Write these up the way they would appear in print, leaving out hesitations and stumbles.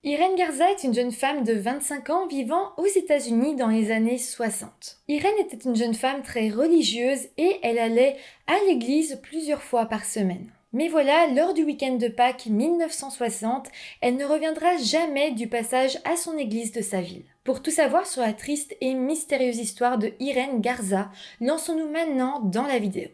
Irène Garza est une jeune femme de 25 ans vivant aux États-Unis dans les années 60. Irène était une jeune femme très religieuse et elle allait à l'église plusieurs fois par semaine. Mais voilà, lors du week-end de Pâques 1960, elle ne reviendra jamais du passage à son église de sa ville. Pour tout savoir sur la triste et mystérieuse histoire de Irène Garza, lançons-nous maintenant dans la vidéo.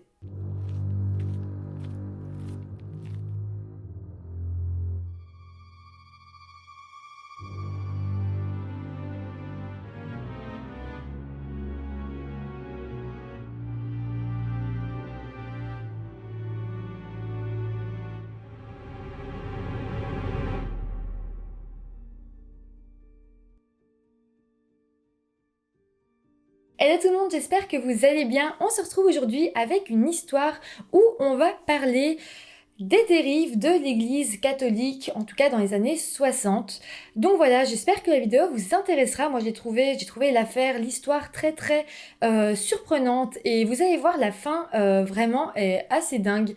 Hello tout le monde, j'espère que vous allez bien. On se retrouve aujourd'hui avec une histoire où on va parler des dérives de l'église catholique, en tout cas dans les années 60. Donc voilà, j'espère que la vidéo vous intéressera. Moi j'ai trouvé l'affaire, l'histoire très surprenante et vous allez voir la fin vraiment est assez dingue.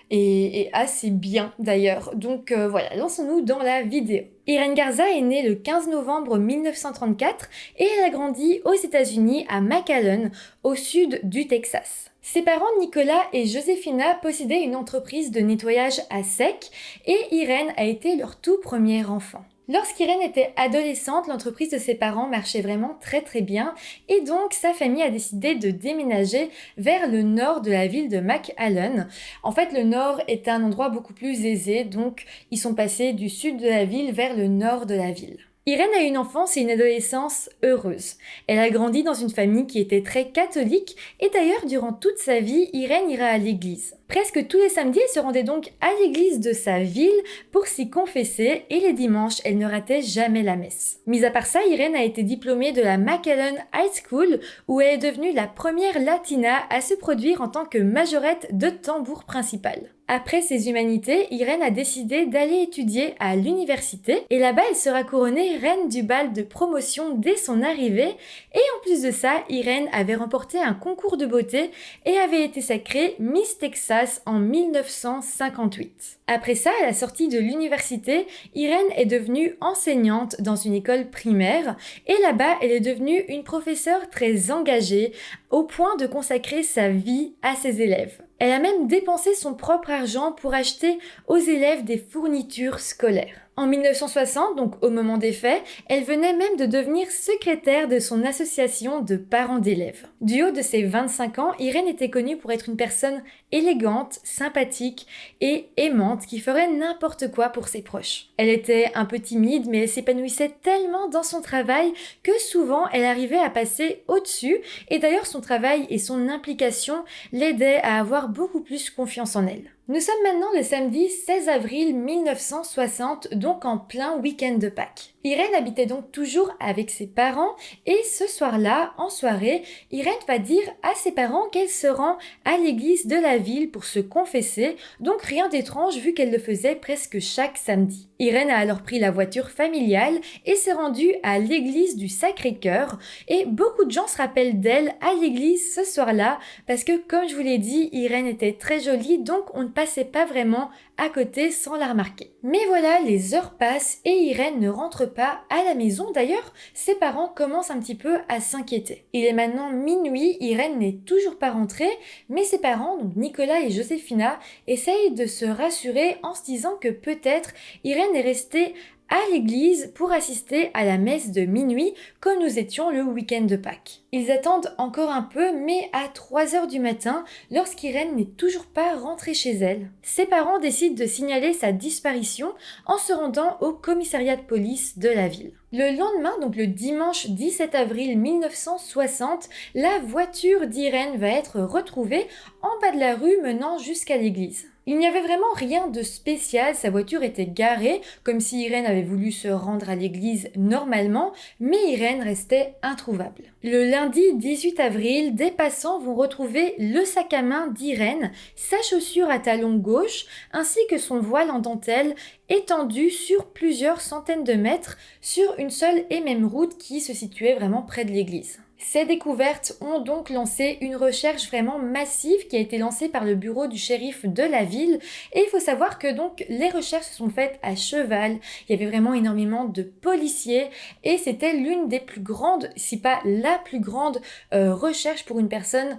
Et assez bien d'ailleurs. Donc voilà, lançons-nous dans la vidéo. Irène Garza est née le 15 novembre 1934 et elle a grandi aux États-Unis à McAllen, au sud du Texas. Ses parents Nicolas et Josefina possédaient une entreprise de nettoyage à sec et Irène a été leur tout premier enfant. Lorsqu'Irène était adolescente, l'entreprise de ses parents marchait vraiment très bien et donc sa famille a décidé de déménager vers le nord de la ville de McAllen. En fait, le nord est un endroit beaucoup plus aisé, donc ils sont passés du sud de la ville vers le nord de la ville. Irène a eu une enfance et une adolescence heureuses. Elle a grandi dans une famille qui était très catholique et d'ailleurs durant toute sa vie, Irène ira à l'église. Presque tous les samedis, elle se rendait donc à l'église de sa ville pour s'y confesser et les dimanches, elle ne ratait jamais la messe. Mis à part ça, Irène a été diplômée de la McAllen High School où elle est devenue la première latina à se produire en tant que majorette de tambour principal. Après ses humanités, Irène a décidé d'aller étudier à l'université et là-bas elle sera couronnée reine du bal de promotion dès son arrivée et en plus de ça, Irène avait remporté un concours de beauté et avait été sacrée Miss Texas en 1958. Après ça, à la sortie de l'université, Irène est devenue enseignante dans une école primaire et là-bas elle est devenue une professeure très engagée au point de consacrer sa vie à ses élèves. Elle a même dépensé son propre argent pour acheter aux élèves des fournitures scolaires. En 1960, donc au moment des faits, elle venait même de devenir secrétaire de son association de parents d'élèves. Du haut de ses 25 ans, Irène était connue pour être une personne élégante, sympathique et aimante qui ferait n'importe quoi pour ses proches. Elle était un peu timide mais elle s'épanouissait tellement dans son travail que souvent elle arrivait à passer au-dessus et d'ailleurs son travail et son implication l'aidaient à avoir beaucoup plus confiance en elle. Nous sommes maintenant le samedi 16 avril 1960, donc en plein week-end de Pâques. Irène habitait donc toujours avec ses parents et ce soir-là, en soirée, Irène va dire à ses parents qu'elle se rend à l'église de la ville pour se confesser, donc rien d'étrange vu qu'elle le faisait presque chaque samedi. Irène a alors pris la voiture familiale et s'est rendue à l'église du Sacré-Cœur et beaucoup de gens se rappellent d'elle à l'église ce soir-là parce que comme je vous l'ai dit, Irène était très jolie donc on ne passait pas vraiment à côté sans la remarquer. Mais voilà, les heures passent et Irène ne rentre pas à la maison. D'ailleurs, ses parents commencent un petit peu à s'inquiéter. Il est maintenant minuit, Irène n'est toujours pas rentrée, mais ses parents, donc Nicolas et Josefina, essayent de se rassurer en se disant que peut-être Irène est restée à l'église pour assister à la messe de minuit comme nous étions le week-end de Pâques. Ils attendent encore un peu mais à 3h du matin, lorsqu'Irène n'est toujours pas rentrée chez elle, ses parents décident de signaler sa disparition en se rendant au commissariat de police de la ville. Le lendemain, donc le dimanche 17 avril 1960, la voiture d'Irène va être retrouvée en bas de la rue menant jusqu'à l'église. Il n'y avait vraiment rien de spécial, sa voiture était garée, comme si Irène avait voulu se rendre à l'église normalement, mais Irène restait introuvable. Le lundi 18 avril, des passants vont retrouver le sac à main d'Irène, sa chaussure à talons gauche, ainsi que son voile en dentelle étendu sur plusieurs centaines de mètres sur une seule et même route qui se situait vraiment près de l'église. Ces découvertes ont donc lancé une recherche vraiment massive qui a été lancée par le bureau du shérif de la ville. Et il faut savoir que donc les recherches se sont faites à cheval. Il y avait vraiment énormément de policiers et c'était l'une des plus grandes, si pas la plus grande recherche pour une personne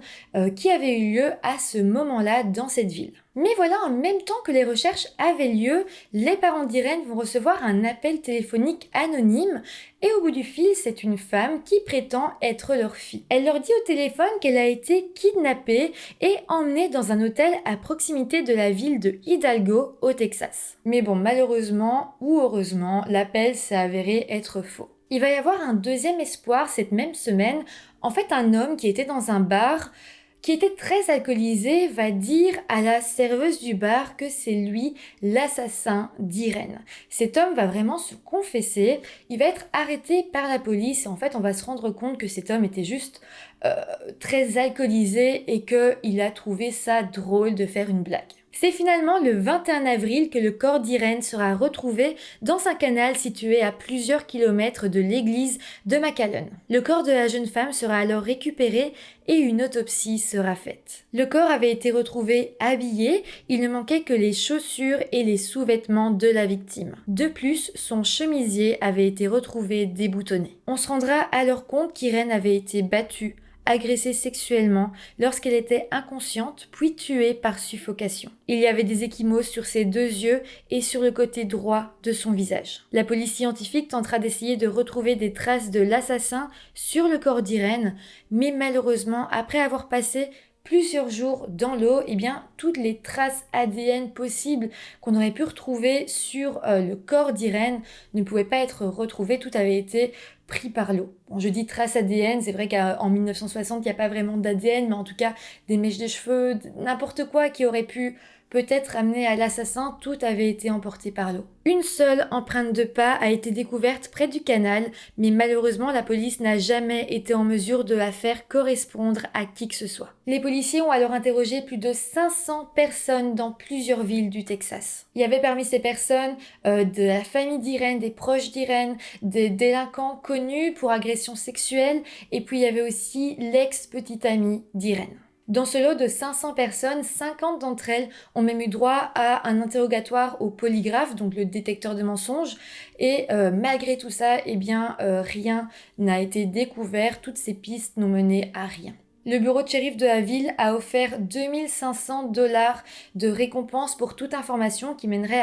qui avait eu lieu à ce moment-là dans cette ville. Mais voilà, en même temps que les recherches avaient lieu, les parents d'Irène vont recevoir un appel téléphonique anonyme et au bout du fil, c'est une femme qui prétend être leur fille. Elle leur dit au téléphone qu'elle a été kidnappée et emmenée dans un hôtel à proximité de la ville de Hidalgo, au Texas. Mais bon, malheureusement ou heureusement, l'appel s'est avéré être faux. Il va y avoir un deuxième espoir cette même semaine. En fait, un homme qui était dans un bar qui était très alcoolisé, va dire à la serveuse du bar que c'est lui l'assassin d'Irène. Cet homme va vraiment se confesser, il va être arrêté par la police et en fait on va se rendre compte que cet homme était juste très alcoolisé et qu'il a trouvé ça drôle de faire une blague. C'est finalement le 21 avril que le corps d'Irène sera retrouvé dans un canal situé à plusieurs kilomètres de l'église de McAllen. Le corps de la jeune femme sera alors récupéré et une autopsie sera faite. Le corps avait été retrouvé habillé, il ne manquait que les chaussures et les sous-vêtements de la victime. De plus, son chemisier avait été retrouvé déboutonné. On se rendra alors compte qu'Irène avait été battue, agressée sexuellement lorsqu'elle était inconsciente, puis tuée par suffocation. Il y avait des ecchymoses sur ses deux yeux et sur le côté droit de son visage. La police scientifique tentera d'essayer de retrouver des traces de l'assassin sur le corps d'Irène, mais malheureusement, après avoir passé plusieurs jours dans l'eau, eh bien, toutes les traces ADN possibles qu'on aurait pu retrouver sur le corps d'Irène ne pouvaient pas être retrouvées. Tout avait été pris par l'eau. Bon, je dis traces ADN, c'est vrai qu'en 1960, il n'y a pas vraiment d'ADN, mais en tout cas, des mèches de cheveux, n'importe quoi qui aurait pu peut-être amener à l'assassin, tout avait été emporté par l'eau. Une seule empreinte de pas a été découverte près du canal, mais malheureusement la police n'a jamais été en mesure de la faire correspondre à qui que ce soit. Les policiers ont alors interrogé plus de 500 personnes dans plusieurs villes du Texas. Il y avait parmi ces personnes de la famille d'Irène, des proches d'Irène, des délinquants connus pour agression sexuelle, et puis il y avait aussi l'ex-petite amie d'Irène. Dans ce lot de 500 personnes, 50 d'entre elles ont même eu droit à un interrogatoire au polygraphe, donc le détecteur de mensonges, et malgré tout ça, eh bien, rien n'a été découvert, toutes ces pistes n'ont mené à rien. Le bureau de shérif de la ville a offert 2500 $ de récompense pour toute information qui mènerait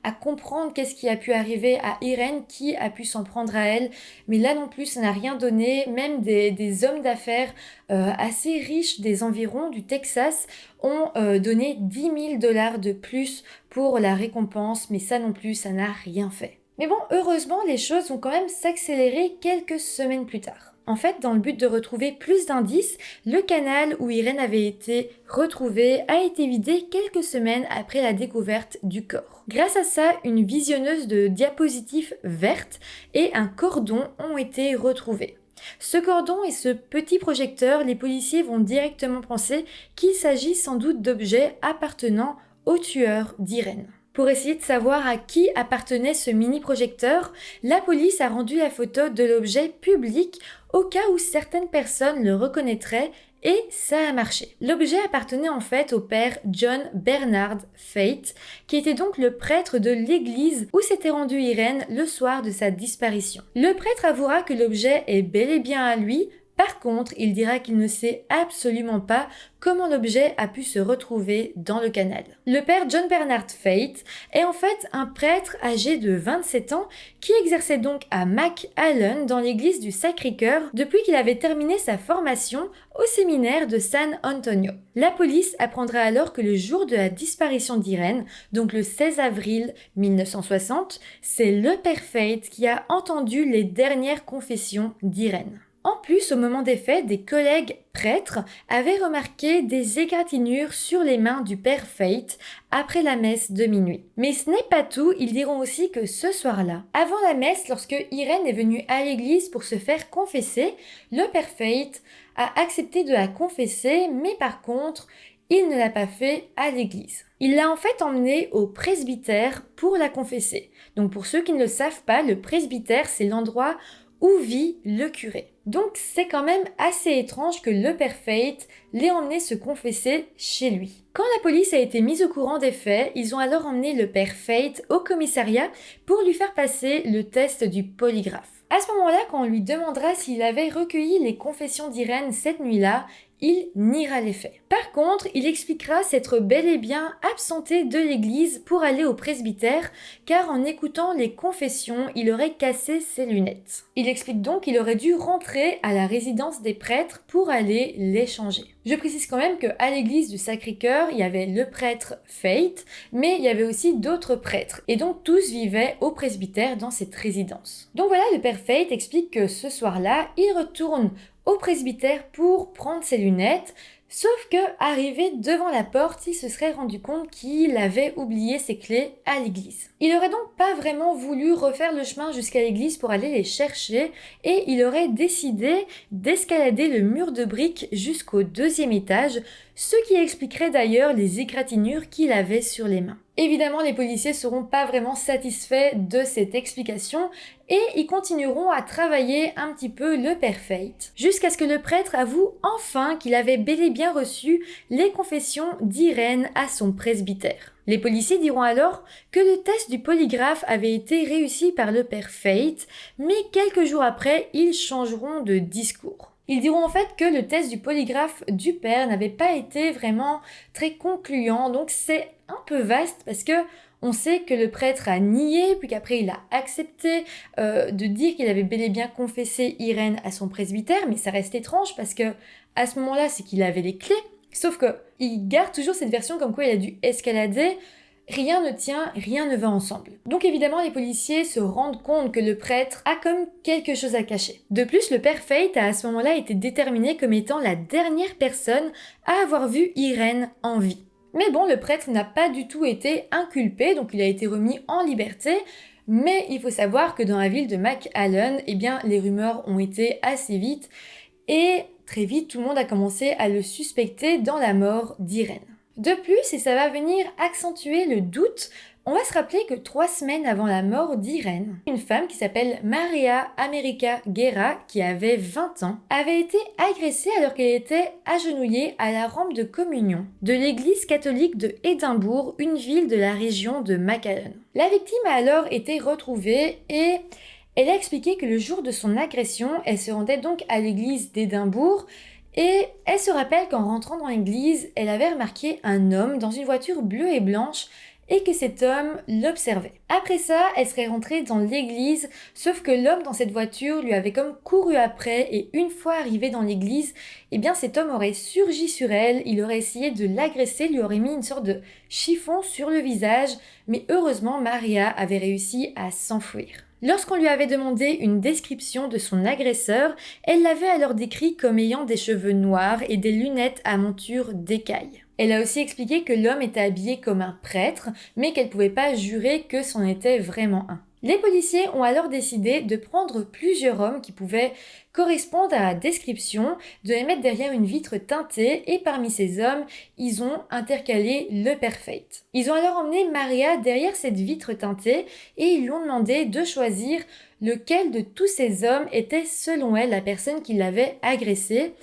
à comprendre qu'est-ce qui a pu arriver à Irène, qui a pu s'en prendre à elle. Mais là non plus, ça n'a rien donné. Même des hommes d'affaires assez riches des environs du Texas ont donné 10 000 $ de plus pour la récompense. Mais ça non plus, ça n'a rien fait. Mais bon, heureusement, les choses vont quand même s'accélérer quelques semaines plus tard. En fait, dans le but de retrouver plus d'indices, le canal où Irène avait été retrouvée a été vidé quelques semaines après la découverte du corps. Grâce à ça, une visionneuse de diapositives vertes et un cordon ont été retrouvés. Ce cordon et ce petit projecteur, les policiers vont directement penser qu'il s'agit sans doute d'objets appartenant au tueur d'Irène. Pour essayer de savoir à qui appartenait ce mini-projecteur, la police a rendu la photo de l'objet public au cas où certaines personnes le reconnaîtraient et ça a marché. L'objet appartenait en fait au père John Bernard Fate, qui était donc le prêtre de l'église où s'était rendue Irène le soir de sa disparition. Le prêtre avouera que l'objet est bel et bien à lui. Par contre, il dira qu'il ne sait absolument pas comment l'objet a pu se retrouver dans le canal. Le père John Bernard Fate est en fait un prêtre âgé de 27 ans qui exerçait donc à McAllen dans l'église du Sacré-Cœur depuis qu'il avait terminé sa formation au séminaire de San Antonio. La police apprendra alors que le jour de la disparition d'Irène, donc le 16 avril 1960, c'est le père Fate qui a entendu les dernières confessions d'Irène. En plus, au moment des faits, des collègues prêtres avaient remarqué des égratignures sur les mains du père Fate après la messe de minuit. Mais ce n'est pas tout, ils diront aussi que ce soir-là, avant la messe, lorsque Irène est venue à l'église pour se faire confesser, le père Fate a accepté de la confesser, mais par contre, il ne l'a pas fait à l'église. Il l'a en fait emmenée au presbytère pour la confesser. Donc pour ceux qui ne le savent pas, le presbytère, c'est l'endroit où vit le curé. Donc c'est quand même assez étrange que le père Fate l'ait emmené se confesser chez lui. Quand la police a été mise au courant des faits, ils ont alors emmené le père Fate au commissariat pour lui faire passer le test du polygraphe. À ce moment-là, quand on lui demandera s'il avait recueilli les confessions d'Irène cette nuit-là, il niera les faits. Par contre, il expliquera s'être bel et bien absenté de l'église pour aller au presbytère, car en écoutant les confessions, il aurait cassé ses lunettes. Il explique donc qu'il aurait dû rentrer à la résidence des prêtres pour aller les changer. Je précise quand même qu'à l'église du Sacré-Cœur, il y avait le prêtre Fate, mais il y avait aussi d'autres prêtres, et donc tous vivaient au presbytère dans cette résidence. Donc voilà, le père Fate explique que ce soir-là, il retourne au presbytère pour prendre ses lunettes, sauf que, arrivé devant la porte, il se serait rendu compte qu'il avait oublié ses clés à l'église. Il aurait donc pas vraiment voulu refaire le chemin jusqu'à l'église pour aller les chercher, et il aurait décidé d'escalader le mur de briques jusqu'au 2e étage, ce qui expliquerait d'ailleurs les égratignures qu'il avait sur les mains. Évidemment, les policiers seront pas vraiment satisfaits de cette explication et ils continueront à travailler un petit peu le père Fate, jusqu'à ce que le prêtre avoue enfin qu'il avait bel et bien reçu les confessions d'Irène à son presbytère. Les policiers diront alors que le test du polygraphe avait été réussi par le père Fate, mais quelques jours après, ils changeront de discours. Ils diront en fait que le test du polygraphe du père n'avait pas été vraiment très concluant, donc c'est un peu vaste parce que on sait que le prêtre a nié, puis qu'après il a accepté de dire qu'il avait bel et bien confessé Irène à son presbytère, mais ça reste étrange parce que à ce moment-là, c'est qu'il avait les clés, sauf que il garde toujours cette version comme quoi il a dû escalader. Rien ne tient, rien ne va ensemble. Donc évidemment, les policiers se rendent compte que le prêtre a comme quelque chose à cacher. De plus, le père Fate a à ce moment-là été déterminé comme étant la dernière personne à avoir vu Irène en vie. Mais bon, le prêtre n'a pas du tout été inculpé, donc il a été remis en liberté. Mais il faut savoir que dans la ville de McAllen, eh bien, les rumeurs ont été assez vite et très vite, tout le monde a commencé à le suspecter dans la mort d'Irène. De plus, et ça va venir accentuer le doute, on va se rappeler que 3 semaines avant la mort d'Irène, une femme qui s'appelle Maria America Guerra, qui avait 20 ans, avait été agressée alors qu'elle était agenouillée à la rampe de communion de l'église catholique de Édimbourg, une ville de la région de McAllen. La victime a alors été retrouvée et elle a expliqué que le jour de son agression, elle se rendait donc à l'église d'Édimbourg. Et elle se rappelle qu'en rentrant dans l'église, elle avait remarqué un homme dans une voiture bleue et blanche et que cet homme l'observait. Après ça, elle serait rentrée dans l'église, sauf que l'homme dans cette voiture lui avait comme couru après et une fois arrivé dans l'église, eh bien cet homme aurait surgi sur elle, il aurait essayé de l'agresser, lui aurait mis une sorte de chiffon sur le visage, mais heureusement Maria avait réussi à s'enfuir. Lorsqu'on lui avait demandé une description de son agresseur, elle l'avait alors décrit comme ayant des cheveux noirs et des lunettes à monture d'écaille. Elle a aussi expliqué que l'homme était habillé comme un prêtre, mais qu'elle ne pouvait pas jurer que c'en était vraiment un. Les policiers ont alors décidé de prendre plusieurs hommes qui pouvaient correspondre à la description, de les mettre derrière une vitre teintée et parmi ces hommes, ils ont intercalé le père Fate. Ils ont alors emmené Maria derrière cette vitre teintée et ils lui ont demandé de choisir lequel de tous ces hommes était selon elle la personne qui l'avait agressée.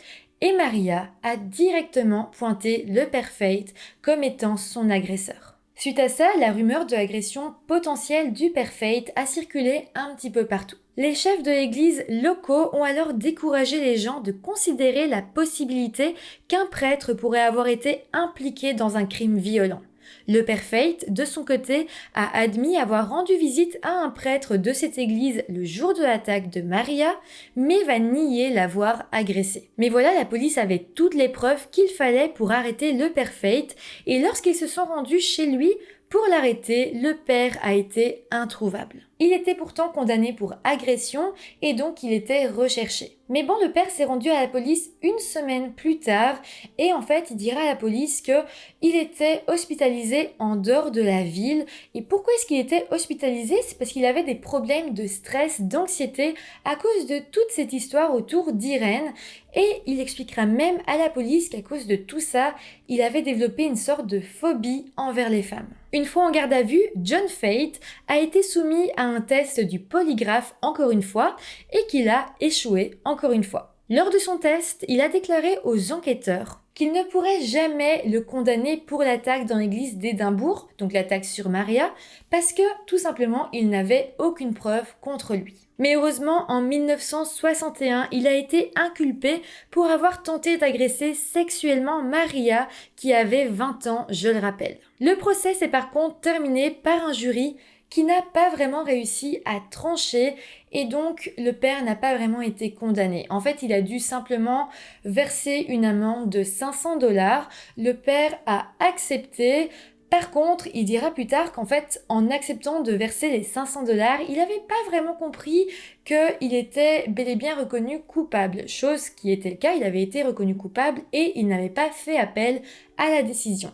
Et Maria a directement pointé le père Fate comme étant son agresseur. Suite à ça, la rumeur de l'agression potentielle du père Fate a circulé un petit peu partout. Les chefs de l'église locaux ont alors découragé les gens de considérer la possibilité qu'un prêtre pourrait avoir été impliqué dans un crime violent. Le père Fate, de son côté, a admis avoir rendu visite à un prêtre de cette église le jour de l'attaque de Maria, mais va nier l'avoir agressé. Mais voilà, la police avait toutes les preuves qu'il fallait pour arrêter le père Fate, et lorsqu'ils se sont rendus chez lui pour l'arrêter, le père a été introuvable. Il était pourtant condamné pour agression et donc il était recherché. Mais bon, le père s'est rendu à la police une semaine plus tard et en fait, il dira à la police qu'il était hospitalisé en dehors de la ville. Et pourquoi est-ce qu'il était hospitalisé? C'est parce qu'il avait des problèmes de stress, d'anxiété à cause de toute cette histoire autour d'Irène. Et il expliquera même à la police qu'à cause de tout ça, il avait développé une sorte de phobie envers les femmes. Une fois en garde à vue, John Fate a été soumis à un test du polygraphe encore une fois et qu'il a échoué encore une fois. Lors de son test, il a déclaré aux enquêteurs qu'il ne pourrait jamais le condamner pour l'attaque dans l'église d'Édimbourg, donc l'attaque sur Maria, parce que tout simplement il n'avait aucune preuve contre lui. Mais heureusement, en 1961, il a été inculpé pour avoir tenté d'agresser sexuellement Maria, qui avait 20 ans, je le rappelle. Le procès s'est par contre terminé par un jury qui n'a pas vraiment réussi à trancher et donc le père n'a pas vraiment été condamné. En fait, il a dû simplement verser une amende de 500 $. Le père a accepté. Par contre, il dira plus tard qu'en fait, en acceptant de verser les 500 $, il n'avait pas vraiment compris qu'il était bel et bien reconnu coupable. Chose qui était le cas, il avait été reconnu coupable et il n'avait pas fait appel à la décision.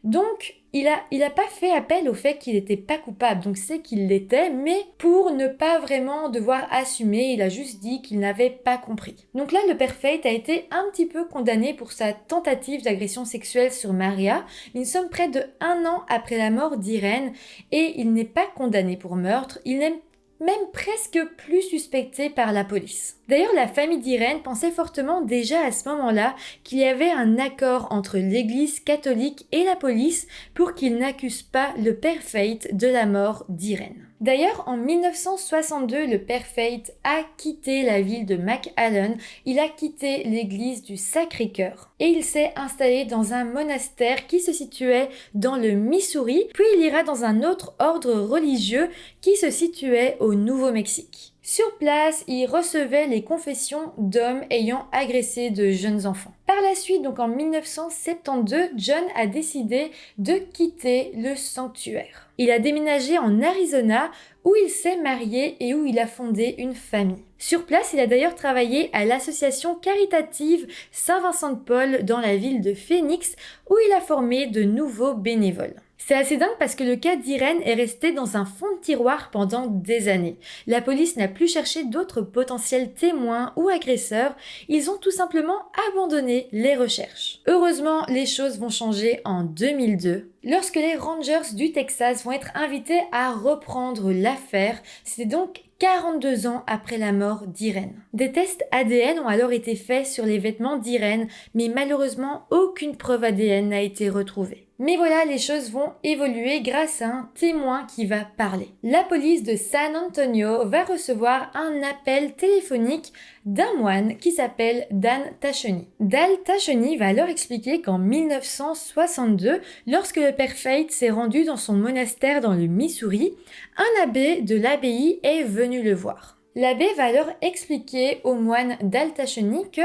Donc, il a pas fait appel au fait qu'il n'était pas coupable, donc c'est qu'il l'était, mais pour ne pas vraiment devoir assumer, il a juste dit qu'il n'avait pas compris. Donc là, le père Fate a été un petit peu condamné pour sa tentative d'agression sexuelle sur Maria, mais nous sommes près de 1 an après la mort d'Irène, et il n'est pas condamné pour meurtre, il n'est même presque plus suspecté par la police. D'ailleurs, la famille d'Irène pensait fortement déjà à ce moment-là qu'il y avait un accord entre l'église catholique et la police pour qu'ils n'accusent pas le père Fate de la mort d'Irène. D'ailleurs, en 1962, le père Fate a quitté la ville de McAllen, il a quitté l'église du Sacré-Cœur et il s'est installé dans un monastère qui se situait dans le Missouri, puis il ira dans un autre ordre religieux qui se situait au Nouveau-Mexique. Sur place, il recevait les confessions d'hommes ayant agressé de jeunes enfants. Par la suite, donc en 1972, John a décidé de quitter le sanctuaire. Il a déménagé en Arizona où il s'est marié et où il a fondé une famille. Sur place, il a d'ailleurs travaillé à l'association caritative Saint-Vincent-de-Paul dans la ville de Phoenix où il a formé de nouveaux bénévoles. C'est assez dingue parce que le cas d'Irène est resté dans un fond de tiroir pendant des années. La police n'a plus cherché d'autres potentiels témoins ou agresseurs, ils ont tout simplement abandonné les recherches. Heureusement, les choses vont changer en 2002, lorsque les Rangers du Texas vont être invités à reprendre l'affaire. C'est donc 42 ans après la mort d'Irène. Des tests ADN ont alors été faits sur les vêtements d'Irène, mais malheureusement aucune preuve ADN n'a été retrouvée. Mais voilà, les choses vont évoluer grâce à un témoin qui va parler. La police de San Antonio va recevoir un appel téléphonique d'un moine qui s'appelle Dan Tacheny. Dan Tacheny va alors expliquer qu'en 1962, lorsque le père Fate s'est rendu dans son monastère dans le Missouri, un abbé de l'abbaye est venu le voir. L'abbé va alors expliquer au moine Dan Tacheny que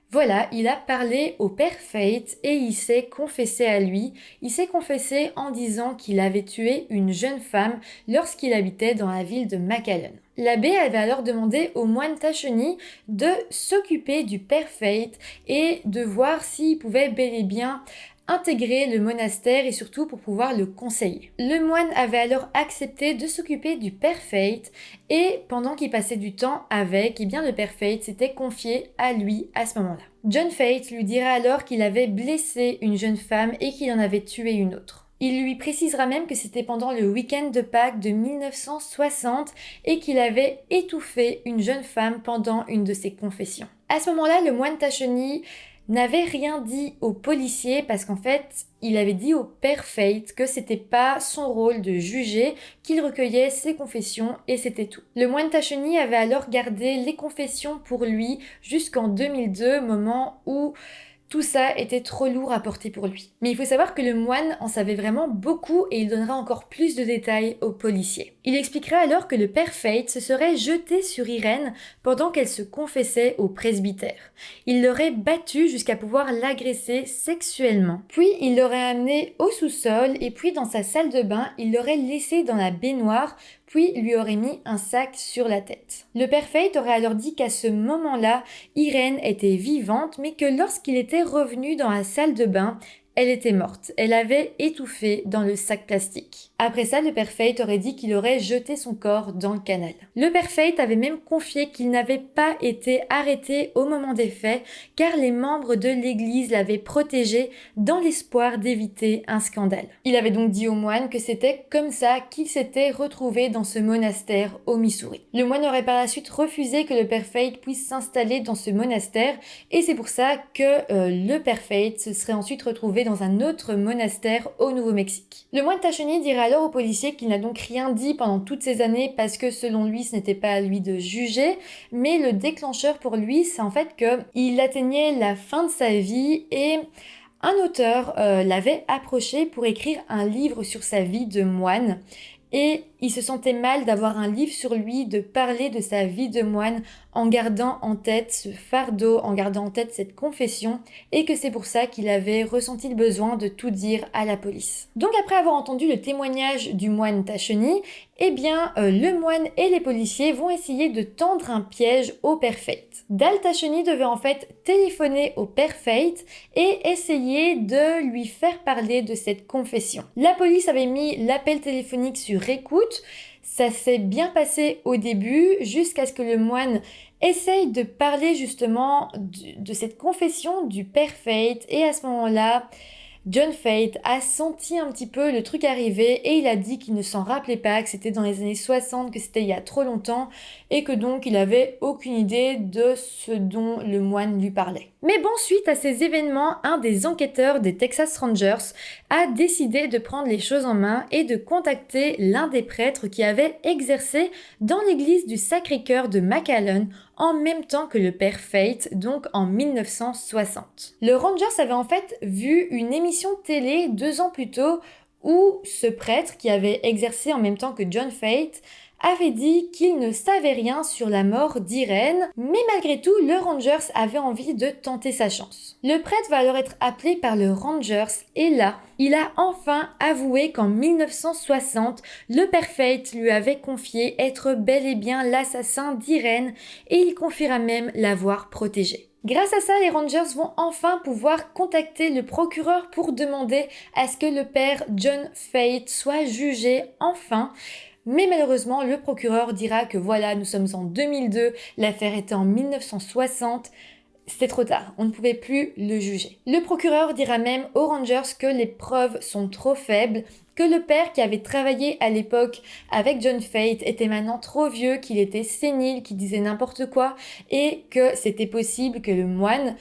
voilà, il a parlé au père Fate et il s'est confessé à lui. Il s'est confessé en disant qu'il avait tué une jeune femme lorsqu'il habitait dans la ville de McAllen. L'abbé avait alors demandé au moine Tacheny de s'occuper du père Fate et de voir s'il pouvait bel et bien intégrer le monastère et surtout pour pouvoir le conseiller. Le moine avait alors accepté de s'occuper du père Fate et pendant qu'il passait du temps avec, le père Fate s'était confié à lui à ce moment-là. John Fate lui dira alors qu'il avait blessé une jeune femme et qu'il en avait tué une autre. Il lui précisera même que c'était pendant le week-end de Pâques de 1960 et qu'il avait étouffé une jeune femme pendant une de ses confessions. À ce moment-là, le moine Tacheny n'avait rien dit au policier parce qu'en fait, il avait dit au père Fate que c'était pas son rôle de juger, qu'il recueillait ses confessions et c'était tout. Le moine Tacheny avait alors gardé les confessions pour lui jusqu'en 2002, moment où tout ça était trop lourd à porter pour lui. Mais il faut savoir que le moine en savait vraiment beaucoup et il donnera encore plus de détails aux policiers. Il expliquera alors que le père Fate se serait jeté sur Irène pendant qu'elle se confessait au presbytère. Il l'aurait battue jusqu'à pouvoir l'agresser sexuellement. Puis il l'aurait amenée au sous-sol et puis dans sa salle de bain, il l'aurait laissée dans la baignoire puis lui aurait mis un sac sur la tête. Le père Fate aurait alors dit qu'à ce moment-là, Irène était vivante, mais que lorsqu'il était revenu dans la salle de bain, elle était morte. Elle avait étouffé dans le sac plastique. Après ça, le père Fate aurait dit qu'il aurait jeté son corps dans le canal. Le père Fate avait même confié qu'il n'avait pas été arrêté au moment des faits car les membres de l'église l'avaient protégé dans l'espoir d'éviter un scandale. Il avait donc dit au moine que c'était comme ça qu'il s'était retrouvé dans ce monastère au Missouri. Le moine aurait par la suite refusé que le père Fate puisse s'installer dans ce monastère et c'est pour ça que le père Fate se serait ensuite retrouvé dans un autre monastère au Nouveau-Mexique. Le moine Tachoni dira alors au policier qu'il n'a donc rien dit pendant toutes ces années parce que selon lui ce n'était pas à lui de juger, mais le déclencheur pour lui c'est en fait qu'il atteignait la fin de sa vie et un auteur l'avait approché pour écrire un livre sur sa vie de moine et il se sentait mal d'avoir un livre sur lui, de parler de sa vie de moine en gardant en tête ce fardeau, en gardant en tête cette confession et que c'est pour ça qu'il avait ressenti le besoin de tout dire à la police. Donc après avoir entendu le témoignage du moine Tachoni, le moine et les policiers vont essayer de tendre un piège au père Fate. Dal Tachoni devait en fait téléphoner au père Fate et essayer de lui faire parler de cette confession. La police avait mis l'appel téléphonique sur écoute. Ça s'est bien passé au début jusqu'à ce que le moine essaye de parler justement de cette confession du père Fate et à ce moment-là, John Fate a senti un petit peu le truc arriver et il a dit qu'il ne s'en rappelait pas, que c'était dans les années 60, que c'était il y a trop longtemps et que donc il avait aucune idée de ce dont le moine lui parlait. Mais bon, suite à ces événements, un des enquêteurs des Texas Rangers a décidé de prendre les choses en main et de contacter l'un des prêtres qui avait exercé dans l'église du Sacré-Cœur de McAllen en même temps que le père Fate, donc en 1960. Le Rangers avait en fait vu une émission télé 2 ans plus tôt où ce prêtre qui avait exercé en même temps que John Fate avait dit qu'il ne savait rien sur la mort d'Irene, mais malgré tout, le Rangers avait envie de tenter sa chance. Le prêtre va alors être appelé par le Rangers et là, il a enfin avoué qu'en 1960, le père Fate lui avait confié être bel et bien l'assassin d'Irene et il confiera même l'avoir protégée. Grâce à ça, les Rangers vont enfin pouvoir contacter le procureur pour demander à ce que le père John Fate soit jugé enfin. Mais malheureusement, le procureur dira que voilà, nous sommes en 2002, l'affaire était en 1960, c'était trop tard, on ne pouvait plus le juger. Le procureur dira même aux Rangers que les preuves sont trop faibles, que le père qui avait travaillé à l'époque avec John Fate était maintenant trop vieux, qu'il était sénile, qu'il disait n'importe quoi et que c'était possible que le moine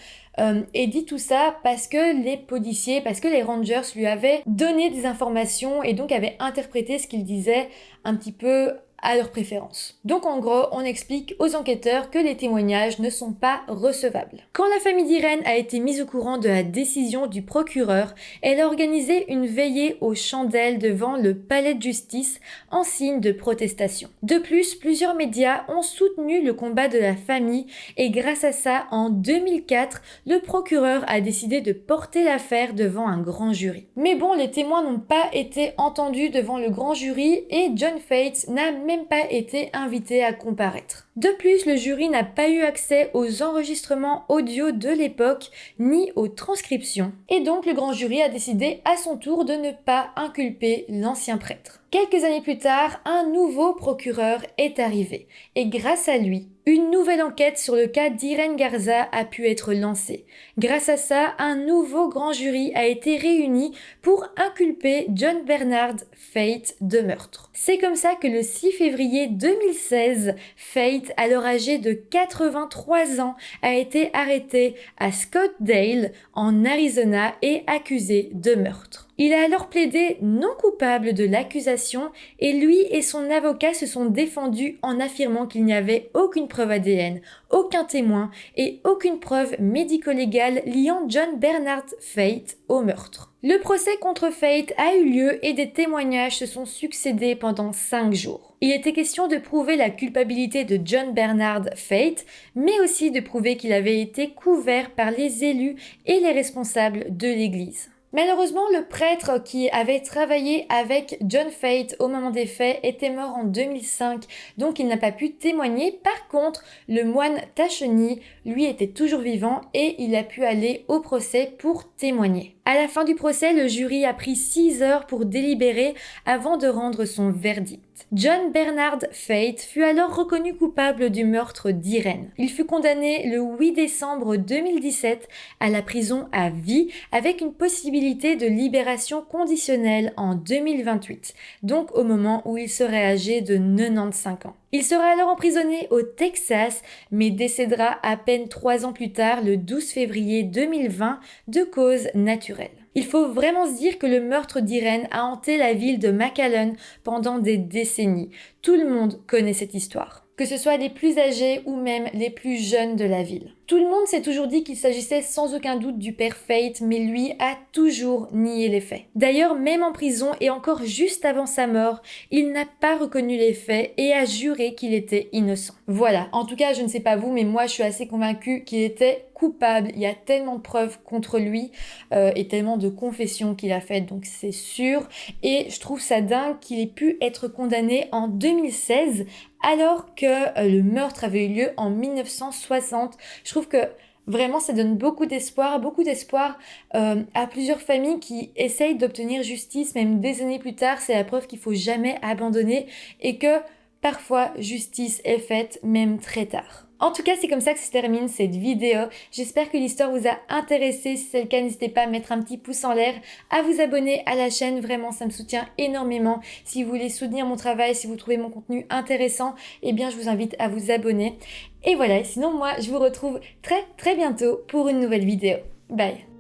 ait dit tout ça parce que les policiers, parce que les Rangers lui avaient donné des informations et donc avaient interprété ce qu'il disait un petit peu à leur préférence. Donc en gros, on explique aux enquêteurs que les témoignages ne sont pas recevables. Quand la famille d'Irene a été mise au courant de la décision du procureur, elle a organisé une veillée aux chandelles devant le palais de justice en signe de protestation. De plus, plusieurs médias ont soutenu le combat de la famille et grâce à ça, en 2004, le procureur a décidé de porter l'affaire devant un grand jury. Mais bon, les témoins n'ont pas été entendus devant le grand jury et John Fate n'a même pas été invité à comparaître. De plus, le jury n'a pas eu accès aux enregistrements audio de l'époque ni aux transcriptions. Et donc le grand jury a décidé à son tour de ne pas inculper l'ancien prêtre. Quelques années plus tard, un nouveau procureur est arrivé. Et grâce à lui, une nouvelle enquête sur le cas d'Irene Garza a pu être lancée. Grâce à ça, un nouveau grand jury a été réuni pour inculper John Bernard Fate de meurtre. C'est comme ça que le 6 février 2016, Fate, alors âgé de 83 ans, a été arrêté à Scottsdale, en Arizona, et accusé de meurtre. Il a alors plaidé non coupable de l'accusation et lui et son avocat se sont défendus en affirmant qu'il n'y avait aucune preuve ADN, aucun témoin et aucune preuve médico-légale liant John Bernard Fate au meurtre. Le procès contre Fate a eu lieu et des témoignages se sont succédés pendant 5 jours. Il était question de prouver la culpabilité de John Bernard Fate, mais aussi de prouver qu'il avait été couvert par les élus et les responsables de l'Église. Malheureusement, le prêtre qui avait travaillé avec John Fate au moment des faits était mort en 2005, donc il n'a pas pu témoigner. Par contre, le moine Tacheny, lui, était toujours vivant et il a pu aller au procès pour témoigner. À la fin du procès, le jury a pris 6 heures pour délibérer avant de rendre son verdict. John Bernard Fate fut alors reconnu coupable du meurtre d'Irene. Il fut condamné le 8 décembre 2017 à la prison à vie avec une possibilité de libération conditionnelle en 2028, donc au moment où il serait âgé de 95 ans. Il sera alors emprisonné au Texas, mais décédera à peine 3 ans plus tard, le 12 février 2020, de cause naturelle. Il faut vraiment se dire que le meurtre d'Irene a hanté la ville de McAllen pendant des décennies. Tout le monde connaît cette histoire, que ce soit les plus âgés ou même les plus jeunes de la ville. Tout le monde s'est toujours dit qu'il s'agissait sans aucun doute du père Fate, mais lui a toujours nié les faits. D'ailleurs, même en prison et encore juste avant sa mort, il n'a pas reconnu les faits et a juré qu'il était innocent. Voilà, en tout cas, je ne sais pas vous, mais moi je suis assez convaincue qu'il était coupable. Il y a tellement de preuves contre lui et tellement de confessions qu'il a faites, donc c'est sûr. Et je trouve ça dingue qu'il ait pu être condamné en 2016 alors que le meurtre avait eu lieu en 1960. Je trouve que vraiment ça donne beaucoup d'espoir à plusieurs familles qui essayent d'obtenir justice, même des années plus tard. C'est la preuve qu'il faut jamais abandonner et que parfois justice est faite même très tard. En tout cas, c'est comme ça que se termine cette vidéo. J'espère que l'histoire vous a intéressé. Si c'est le cas, n'hésitez pas à mettre un petit pouce en l'air, à vous abonner à la chaîne. Vraiment, ça me soutient énormément. Si vous voulez soutenir mon travail, si vous trouvez mon contenu intéressant, eh bien, je vous invite à vous abonner. Et voilà, sinon, moi, je vous retrouve très bientôt pour une nouvelle vidéo. Bye!